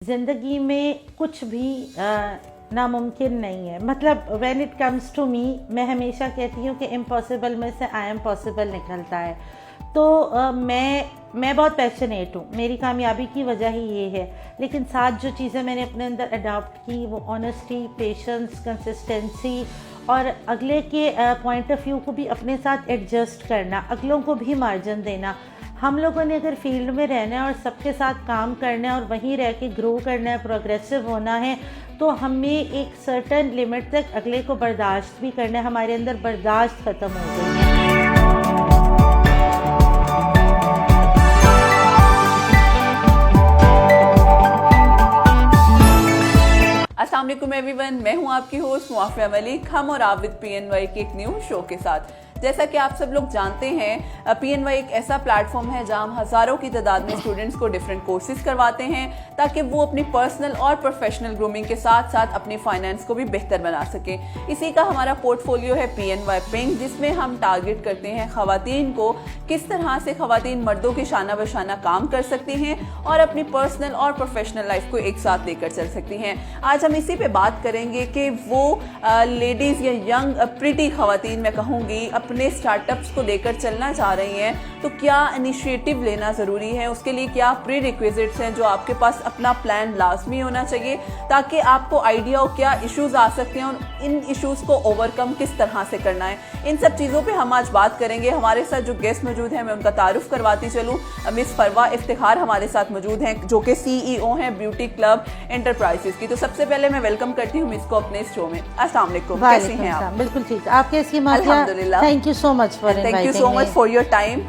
ज़िंदगी में कुछ भी नामुमकिन नहीं है। मतलब when it comes to me, मैं हमेशा कहती हूँ कि इम्पॉसिबल में से आई एम पॉसिबल निकलता है। तो मैं बहुत पैशनेट हूँ, मेरी कामयाबी की वजह ही ये है। लेकिन साथ जो चीज़ें मैंने अपने अंदर अडॉप्ट की वो ऑनेस्टी, पेशेंस, कंसिस्टेंसी और अगले के पॉइंट ऑफ व्यू को भी अपने साथ एडजस्ट करना, अगलों को भी मार्जिन देना। हम लोगों ने अगर फील्ड में रहना है और सबके साथ काम करना है और वहीं रह के ग्रो करना है, प्रोग्रेसिव होना है, तो हमें एक सर्टेन लिमिट तक अगले को बर्दाश्त भी करना है। हमारे अंदर बर्दाश्त ख़त्म हो गई है। अस्सलाम वालेकुम एवरीवन, मैं हूं आपकी होस्ट मुआफिया मलिक। हम और आप विद PNY के एक न्यू शो के साथ। जैसा कि आप सब लोग जानते हैं, PNY एक ऐसा प्लेटफॉर्म है जहां हम हज़ारों की तादाद में स्टूडेंट्स को डिफरेंट कोर्सेज करवाते हैं ताकि वो अपनी पर्सनल और प्रोफेशनल ग्रूमिंग के साथ साथ अपनी फाइनेंस को भी बेहतर बना सकें। इसी का हमारा पोर्टफोलियो है PNY पिंक, जिसमें हम टारगेट करते हैं ख़वातीन को किस तरह से ख़वातीन मर्दों के शाना बशाना काम कर सकती हैं और अपनी पर्सनल और प्रोफेशनल लाइफ को एक साथ लेकर चल सकती हैं। आज हम इसी पे बात करेंगे कि वो लेडीज़ या यंग प्रिटी ख़वातीन, मैं कहूँगी, अपने स्टार्टअप्स को लेकर चलना चाह रही हैं तो क्या इनिशिएटिव लेना ज़रूरी है, उसके लिए क्या प्री रिक्विजिट्स हैं जो आपके पास अपना प्लान लाजमी होना चाहिए ताकि आपको आइडिया हो क्या इश्यूज़ आ सकते हैं और इन इश्यूज़ को ओवरकम किस तरह से करना है। इन सब चीज़ों पे हम आज बात करेंगे। हमारे साथ जो गेस्ट मौजूद हैं मैं उनका तारुफ करवाती चलूँ। मिस फरवा इफ्तिखार हमारे साथ मौजूद हैं जो कि CEO हैं ब्यूटी क्लब एंटरप्राइजेस की। तो सबसे पहले मैं वेलकम करती हूँ मिस को अपने शो में। अस्सलाम वालेकुम, कैसी हैं आप? बिल्कुल ठीक, आप कैसी हैं? अल्हम्दुलिल्लाह, thank you so much for your time.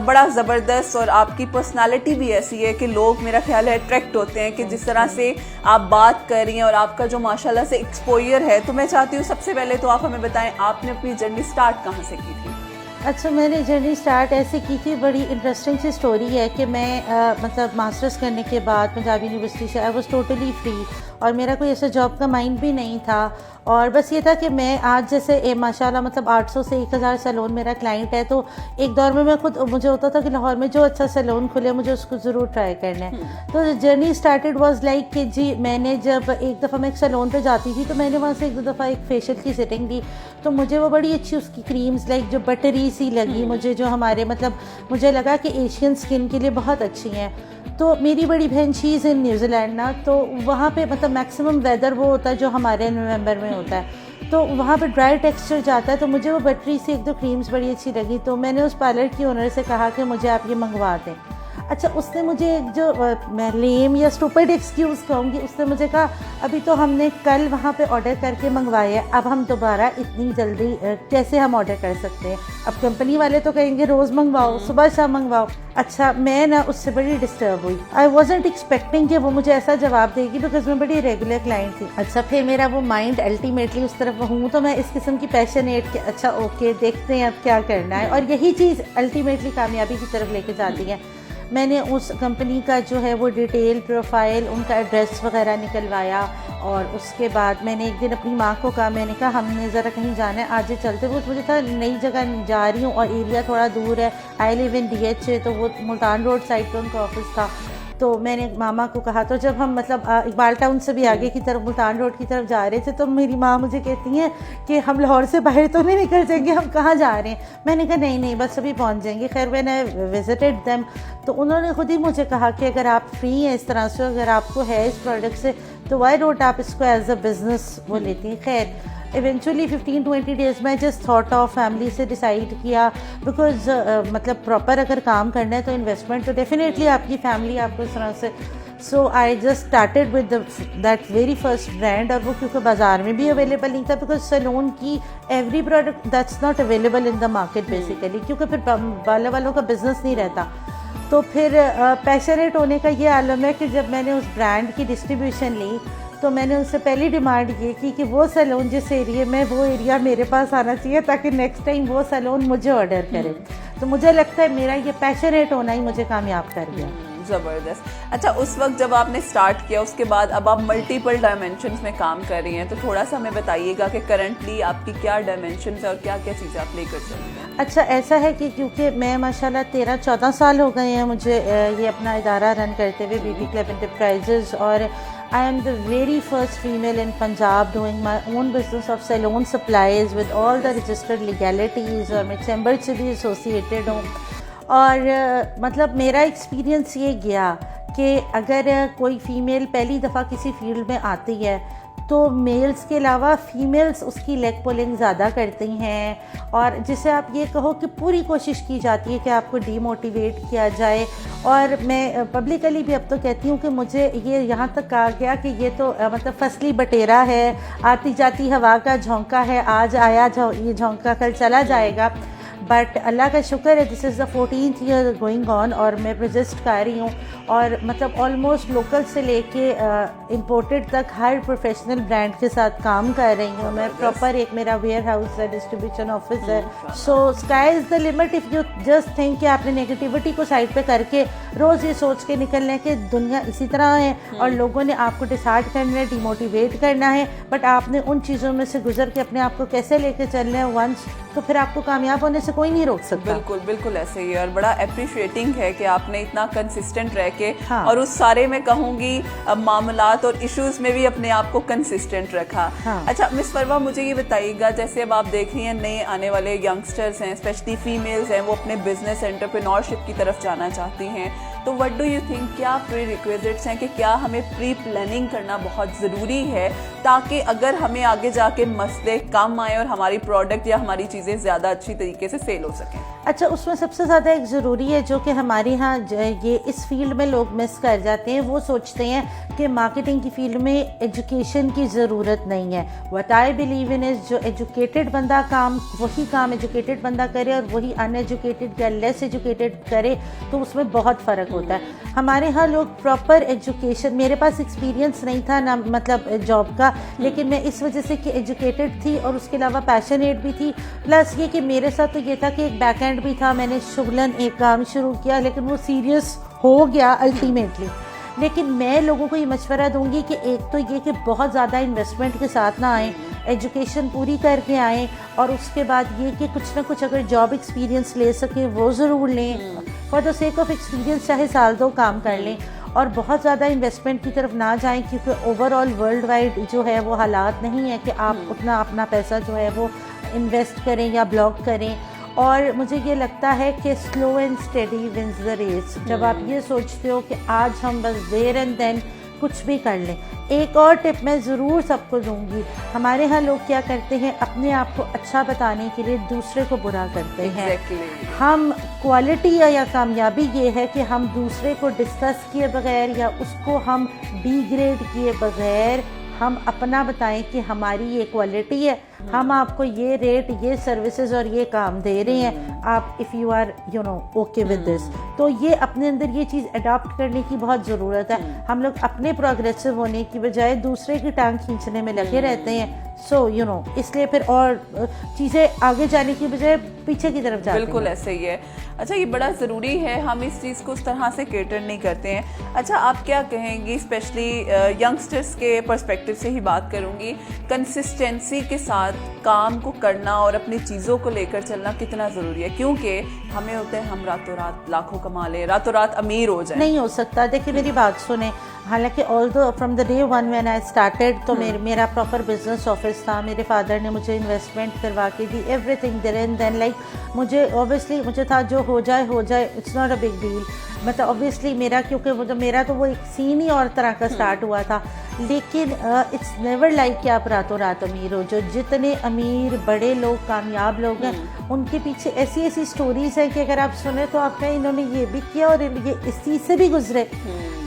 बड़ा ज़बरदस्त, और आपकी पर्सनालिटी भी ऐसी है कि लोग, मेरा ख्याल है, अट्रैक्ट होते हैं कि जिस तरह से आप बात कर रही हैं और आपका जो माशाल्लाह से एक्सपोजर है। तो मैं चाहती हूँ सबसे पहले तो आप हमें बताएं आपने अपनी जर्नी स्टार्ट कहाँ से की थी? अच्छा, मैंने जर्नी स्टार्ट ऐसे की थी, बड़ी इंटरेस्टिंग सी स्टोरी है कि मैं मतलब मास्टर्स करने के बाद पंजाब यूनिवर्सिटी से आई वॉज टोटली फ्री और मेरा कोई ऐसा जॉब का माइंड भी नहीं था। और बस ये था कि मैं आज जैसे माशाल्लाह मतलब 800 से 1000 सैलून मेरा क्लाइंट है। तो एक दौर में मैं खुद, मुझे होता था कि लाहौर में जो अच्छा सैलून खुले मुझे उसको ज़रूर ट्राई करना है। तो जर्नी स्टार्टेड वाज लाइक कि जी, मैंने जब एक दफ़ा मैं एक सैलून पे जाती थी तो मैंने वहाँ से एक दो दफ़ा एक फेशियल की सिटिंग दी, तो मुझे वो बड़ी अच्छी उसकी क्रीम्स लाइक जो बटरी सी लगी मुझे, जो हमारे मतलब मुझे लगा कि एशियन स्किन के लिए बहुत अच्छी हैं। तो मेरी बड़ी बहन चीज़ इन न्यूजीलैंड ना, तो वहाँ पे मतलब मैक्सिमम वेदर वो होता है जो हमारे नवंबर में होता है, तो वहाँ पे ड्राई टेक्सचर जाता है। तो मुझे वो बटरी से एक दो क्रीम्स बड़ी अच्छी लगी, तो मैंने उस पार्लर की ओनर से कहा कि मुझे आप ये मंगवा दें। अच्छा, उसने मुझे एक जो मैं लेम या स्टूपिड एक्सक्यूज़ कहूँगी, उसने मुझे कहा अभी तो हमने कल वहाँ पे ऑर्डर करके मंगवाए हैं, अब हम दोबारा इतनी जल्दी कैसे हम ऑर्डर कर सकते हैं? अब कंपनी वाले तो कहेंगे रोज़ मंगवाओ, सुबह शाम मंगवाओ। अच्छा, मैं ना उससे बड़ी डिस्टर्ब हुई। आई वॉजेंट एक्सपेक्टिंग कि वो मुझे ऐसा जवाब देगी बिकॉज मैं बड़ी रेगुलर क्लाइंट थी। अच्छा, फिर मेरा वो माइंड अल्टीमेटली उस तरफ हूँ, तो मैं इस किस्म की पैशनेट कि अच्छा ओके देखते हैं अब क्या करना है, और यही चीज़ अल्टीमेटली कामयाबी की तरफ लेके जाती है। मैंने उस कंपनी का जो है वो डिटेल प्रोफाइल, उनका एड्रेस वगैरह निकलवाया, और उसके बाद मैंने एक दिन अपनी माँ को कहा, मैंने कहा हमने ज़रा कहीं जाना है, आज चलते। वो मुझे था नई जगह जा रही हूँ और एरिया थोड़ा दूर है, आई लिव इन DH, तो वो मुल्तान रोड साइड पर उनका ऑफिस था। तो मैंने मामा को कहा, तो जब हम मतलब इकबाल टाउन से भी आगे की तरफ मुल्तान रोड की तरफ जा रहे थे, तो मेरी माँ मुझे कहती हैं कि हम लाहौर से बाहर तो नहीं निकल जाएंगे, हम कहाँ जा रहे हैं? मैंने कहा नहीं नहीं, बस अभी पहुँच जाएंगे। खैर मैंने विजिटेड देम, तो उन्होंने खुद ही मुझे कहा कि अगर आप फ्री हैं इस तरह से, अगर आपको है इस प्रोडक्ट से, तो वाई डोंट आप इसको एज अ बिज़नेस वो लेती हैं। खैर इवेंचुअली 15-20 डेज़ में जस्ट थॉट ऑफ फैमिली से डिसाइड किया, बिकॉज मतलब प्रॉपर अगर काम करना है तो इन्वेस्टमेंट तो डेफिनेटली आपकी फैमिली आपको इस तरह से। So I just started with that very first brand, और वो क्योंकि बाज़ार में भी अवेलेबल नहीं था, बिकॉज सैलून की every product that's not available in the market basically, क्योंकि फिर बालों वालों का बिजनेस नहीं रहता। तो फिर पैशनेट होने का ये आलम है कि जब मैंने उस ब्रांड की डिस्ट्रीब्यूशन ली, तो मैंने उनसे पहली डिमांड ये की कि वो सैलून जिस एरिया में, वो एरिया मेरे पास आना चाहिए ताकि नेक्स्ट टाइम वो सैलून मुझे ऑर्डर करे। तो मुझे लगता है मेरा ये पैशनेट होना ही मुझे कामयाब कर गया। ज़बरदस्त। अच्छा, उस वक्त जब आपने स्टार्ट किया उसके बाद अब आप मल्टीपल डायमेंशंस में काम कर रही हैं, तो थोड़ा सा हमें बताइएगा कि करंटली आपकी क्या डायमेंशंस है और क्या क्या चीज़ें आप लेकर चल रही हैं। अच्छा, ऐसा है कि क्योंकि मैं माशाल्लाह 13-14 साल हो गए हैं मुझे ये अपना इदारा रन करते हुए, ब्यूटी क्लब एंटरप्राइजेज, और I am the very first female in Punjab doing my own business of salon supplies with all the registered legalities, और मैं चैम्बर से भी एसोसिएटेड हूँ। और मतलब मेरा एक्सपीरियंस ये गया कि अगर कोई फ़ीमेल पहली दफ़ा किसी फील्ड में आती है तो मेल्स के अलावा फीमेल्स उसकी लेग पुलिंग ज़्यादा करती हैं, और जिसे आप ये कहो कि पूरी कोशिश की जाती है कि आपको डीमोटिवेट किया जाए। और मैं पब्लिकली भी अब तो कहती हूँ कि मुझे ये यहाँ तक कहा गया कि ये तो मतलब फसली बटेरा है, आती जाती हवा का झोंका है, आज आया ये झोंका कल चला जाएगा। बट अल्लाह का शुक्र है, this is the 14th year going on, और मैं प्रजिस्ट कर रही हूँ, और मतलब ऑलमोस्ट लोकल से लेके इंपोर्टेड तक हर प्रोफेशनल ब्रांड के साथ काम कर रही हूँ मैं। प्रॉपर एक मेरा वेयर हाउस है, डिस्ट्रीब्यूशन ऑफिस है। So sky is the limit if you just think कि आपने नेगेटिविटी को साइड पे करके रोज़ ये सोच के निकलना है कि दुनिया इसी तरह है और लोगों ने आपको डिसाइड करना है, डिमोटिवेट करना है, बट आपने उन चीज़ों में से गुजर के अपने आप को कैसे लेके चलना है वंस, तो फिर आपको कामयाब होने से कोई नहीं रोक सकता। बिल्कुल बिल्कुल ऐसे ही है, और बड़ा अप्रिशिएटिंग है कि आपने इतना कंसिस्टेंट रह के हाँ। और उस सारे में कहूँगी मामलात और इश्यूज में भी अपने आप को कंसिस्टेंट रखा। हाँ। अच्छा मिस फरवा, मुझे ये बताइएगा, जैसे अब आप देख रही हैं नए आने वाले यंगस्टर्स हैं, स्पेशली फीमेल्स हैं, वो अपने बिजनेस एंटरप्रेन्योरशिप की तरफ जाना चाहती हैं, तो व्हाट डू यू थिंक, क्या प्री रिक्विजिट्स हैं कि क्या हमें प्री प्लानिंग करना बहुत ज़रूरी है ताकि अगर हमें आगे जाके मसले कम आए और हमारी प्रोडक्ट या हमारी चीज़ें ज़्यादा अच्छी तरीके से सेल हो सकें? अच्छा, उसमें सबसे ज़्यादा एक ज़रूरी है जो कि हमारे यहाँ ये इस फील्ड में लोग मिस कर जाते हैं, वो सोचते हैं कि मार्केटिंग की फील्ड में एजुकेशन की ज़रूरत नहीं है। What I believe in is जो एजुकेटेड बंदा वही काम एजुकेटेड बंदा करे और वही अनएजुकेटेड या लेस एजुकेटेड करे, तो उसमें बहुत फ़र्क होता है। हमारे यहाँ लोग प्रॉपर एजुकेशन, मेरे पास एक्सपीरियंस नहीं था ना मतलब जॉब का, लेकिन मैं इस वजह से कि एजुकेटेड थी और उसके अलावा पैशनेट भी थी, प्लस ये कि मेरे साथ तो ये था कि एक बैक एंड भी था, मैंने शुगलन एक काम शुरू किया लेकिन वो सीरियस हो गया अल्टीमेटली। लेकिन मैं लोगों को ये मशवरा दूंगी कि एक तो ये कि बहुत ज़्यादा इन्वेस्टमेंट के साथ ना आएँ, एजुकेशन पूरी करके आएँ, और उसके बाद ये कि कुछ ना कुछ अगर जॉब एक्सपीरियंस ले सकें वो ज़रूर लें, for the sake of experience चाहे साल 2 काम कर लें, और बहुत ज़्यादा इन्वेस्टमेंट की तरफ ना जाएं क्योंकि ओवरऑल वर्ल्ड वाइड जो है वो हालात नहीं है कि आप उतना अपना पैसा जो है वो इन्वेस्ट करें या ब्लॉक करें। और मुझे ये लगता है कि slow and steady wins the race. जब आप ये सोचते हो कि आज हम बस देर एंड देन कुछ भी कर लें। एक और टिप मैं ज़रूर सबको दूंगी, हमारे यहाँ लोग क्या करते हैं, अपने आप को अच्छा बताने के लिए दूसरे को बुरा करते हैं। हम क्वालिटी या कामयाबी ये है कि हम दूसरे को डिस्कस किए बगैर या उसको हम डिग्रेड किए बगैर हम अपना बताएं कि हमारी ये क्वालिटी है, हम आपको ये रेट, ये सर्विसेज और ये काम दे रहे हैं, आप if you are okay with this. तो ये अपने अंदर ये चीज़ अडॉप्ट करने की बहुत ज़रूरत है। हम लोग अपने प्रोग्रेसिव होने की बजाय दूसरे की टांग खींचने में लगे रहते हैं। सो इसलिए फिर और चीज़ें आगे जाने की बजाय पीछे की तरफ जाते हैं। बिल्कुल ऐसे ही है। अच्छा, ये बड़ा ज़रूरी है, हम इस चीज़ को उस तरह से केटर नहीं करते हैं। अच्छा, आप क्या कहेंगी, स्पेशली यंगस्टर्स के पर्सपेक्टिव से ही बात करूँगी, कंसिस्टेंसी के साथ काम को करना और अपनी चीज़ों को लेकर चलना कितना ज़रूरी है? क्योंकि हमें होता है हम रातों रात लाखों कमा लें, रातों रात अमीर हो जाए। नहीं हो सकता। देखिए मेरी बात सुने, हालांकि although from the day one when I started तो मेरा प्रॉपर बिजनेस ऑफिस था, मेरे फादर ने मुझे इन्वेस्टमेंट करवा के दी, everything there and then like मुझे ऑब्वियसली मुझे था जो हो जाए, it's not a big deal. मतलब ऑब्वियसली मेरा क्योंकि मेरा तो वो एक सीन ही और तरह का स्टार्ट हुआ था, लेकिन इट्स नेवर लाइक कि आप रातों रात अमीर हो। जो जितने अमीर बड़े लोग कामयाब लोग हैं उनके पीछे ऐसी ऐसी स्टोरीज हैं कि अगर आप सुने तो आप कहें इन्होंने ये भी किया और ये इस चीज़ से भी गुजरे।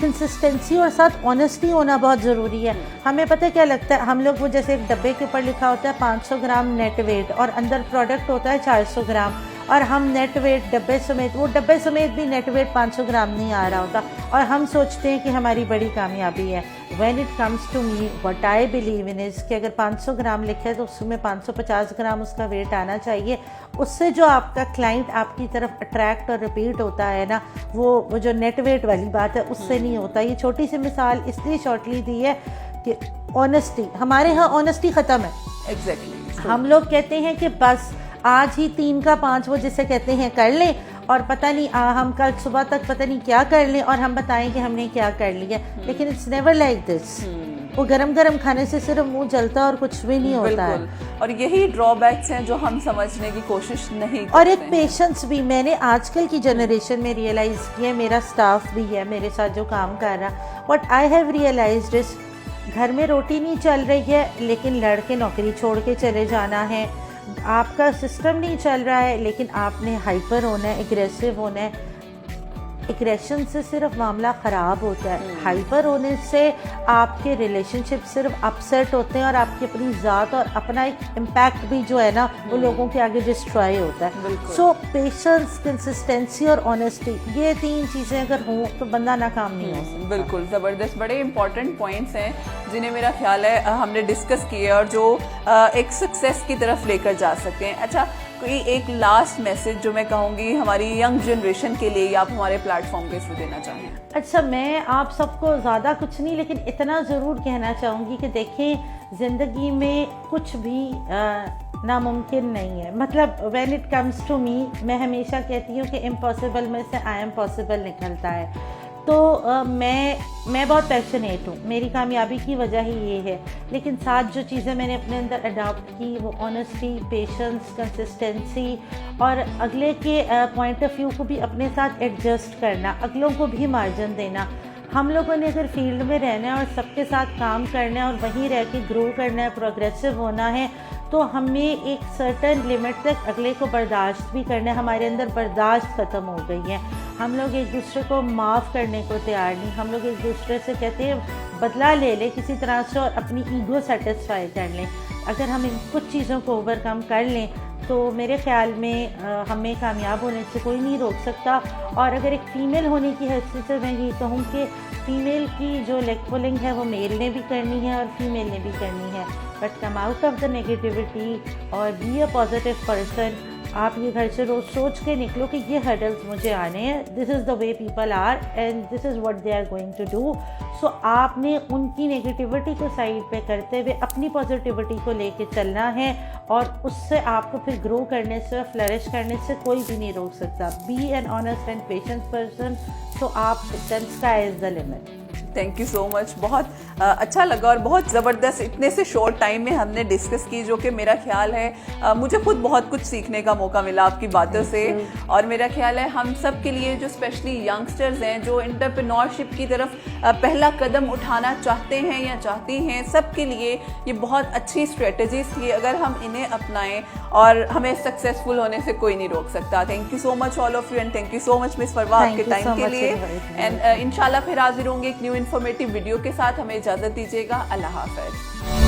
कंसिस्टेंसी और साथ ऑनेस्टी होना बहुत ज़रूरी है। हमें पता है क्या लगता है, हम लोग वो जैसे एक डब्बे के ऊपर लिखा होता है 500 ग्राम नेट वेट और अंदर प्रोडक्ट होता है 400 ग्राम, और हम नेट वेट डब्बे समेत, वो डब्बे समेत भी नेट वेट 500 ग्राम नहीं आ रहा होता, और हम सोचते हैं कि हमारी बड़ी कामयाबी है। When it comes to me, what I believe in is कि अगर 500 ग्राम लिखा है तो उसमें 550 ग्राम उसका वेट आना चाहिए। उससे जो आपका क्लाइंट आपकी तरफ अट्रैक्ट और रिपीट होता है ना, वो जो नेट वेट वाली बात है उससे नहीं होता। ये छोटी सी मिसाल इसलिए शॉर्टली दी है कि ऑनेस्टी, हमारे यहाँ ऑनेस्टी ख़त्म है। एग्जैक्टली हम लोग कहते हैं कि बस आज ही 3 का 5 वो जिसे कहते हैं कर लें, और पता नहीं हम कल सुबह तक पता नहीं क्या कर लें और हम बताएं कि हमने क्या कर लिया, लेकिन इट्स नेवर लाइक दिस। वो गरम गरम खाने से सिर्फ मुंह जलता और कुछ भी नहीं होता है। और यही ड्रॉबैक्स हैं जो हम समझने की कोशिश नहीं करते। और एक पेशेंस भी मैंने आजकल की जनरेशन में रियलाइज़ किया, मेरा स्टाफ भी है मेरे साथ जो काम कर रहा, what I have realised is घर में रोटी नहीं चल रही है लेकिन लड़के नौकरी छोड़ के चले जाना है, आपका सिस्टम नहीं चल रहा है लेकिन आपने हाइपर होना है, एग्रेसिव होना है। एग्रेशन से सिर्फ मामला ख़राब होता है, हाइपर होने से आपके रिलेशनशिप सिर्फ अपसेट होते हैं और आपकी अपनी ज़ात और अपना एक इम्पैक्ट भी जो है ना वो लोगों के आगे डिस्ट्रॉय होता है। सो पेशेंस, कंसिस्टेंसी और ऑनेस्टी, ये 3 चीज़ें अगर हों तो बंदा नाकाम नहीं हो सकता। बिल्कुल ज़बरदस्त, बड़े इंपॉर्टेंट पॉइंट्स हैं जिन्हें मेरा ख्याल है हमने डिस्कस किए और जो एक सक्सेस की तरफ लेकर जा सकते हैं। अच्छा, कोई एक लास्ट मैसेज जो मैं कहूँगी हमारी यंग जनरेशन के लिए आप हमारे प्लेटफॉर्म के थ्रू देना चाहें? अच्छा, मैं आप सबको ज़्यादा कुछ नहीं लेकिन इतना ज़रूर कहना चाहूँगी कि देखें ज़िंदगी में कुछ भी नामुमकिन नहीं है। मतलब when it comes to me, मैं हमेशा कहती हूँ कि इम्पॉसिबल में से आई एम पॉसिबल निकलता है। तो मैं बहुत पैशनेट हूँ, मेरी कामयाबी की वजह ही ये है, लेकिन साथ जो चीज़ें मैंने अपने अंदर अडॉप्ट की वो ऑनेस्टी, पेशेंस, कंसिस्टेंसी और अगले के पॉइंट ऑफ व्यू को भी अपने साथ एडजस्ट करना, अगलों को भी मार्जिन देना। हम लोगों ने अगर फील्ड में रहना है और सबके साथ काम करना है और वहीं रह के ग्रो करना है, प्रोग्रेसिव होना है, तो हमें एक सर्टन लिमिट तक अगले को बर्दाश्त भी करना है। हमारे अंदर बर्दाश्त ख़त्म हो गई है, हम लोग एक दूसरे को माफ़ करने को तैयार नहीं। हम लोग एक दूसरे से कहते हैं बदला ले लें किसी तरह से और अपनी ईगो सेटिस्फाई कर लें। अगर हम इन कुछ चीज़ों को ओवरकम कर लें तो मेरे ख़्याल में हमें कामयाब होने से कोई नहीं रोक सकता। और अगर एक फ़ीमेल होने की हैसियत से मैं ये कहूँ कि फ़ीमेल की जो लेग पुलिंग है वो मेल ने भी करनी है और फीमेल ने भी करनी है, but come out of the negativity और बी अ पॉजिटिव पर्सन। आप ये घर से रोज़ सोच के निकलो कि ये हर्डल्स मुझे आने हैं, this is the way people are and this is what they are going to do. सो आपने उनकी नेगेटिविटी को साइड पे करते हुए अपनी पॉजिटिविटी को लेके चलना है और उससे आपको फिर ग्रो करने से, फ्लरिश करने से कोई भी नहीं रोक सकता। Be an honest and patient person, तो आप then sky is the limit. Thank you so much, बहुत अच्छा लगा और बहुत ज़बरदस्त इतने से शॉर्ट टाइम में हमने डिस्कस की, जो कि मेरा ख्याल है मुझे खुद बहुत कुछ सीखने का मौका मिला आपकी बातों से। और मेरा ख्याल है हम सब के लिए, जो स्पेशली यंगस्टर्स हैं जो एंटरप्रेन्योरशिप की तरफ पहला कदम उठाना चाहते हैं या चाहती हैं, सब के लिए ये बहुत अच्छी स्ट्रेटजीज थी। अगर हम इन्हें अपनाएं और हमें सक्सेसफुल होने से कोई नहीं रोक सकता। Thank you so much all of you and thank you so much miss Farwa आपके टाइम के लिए। एंड इंशाल्लाह फिर हाजिर होंगे एक न्यू इन्फॉर्मेटिव वीडियो के साथ। हमें इजाज़त दीजिएगा। अल्लाह हाफ़िज़।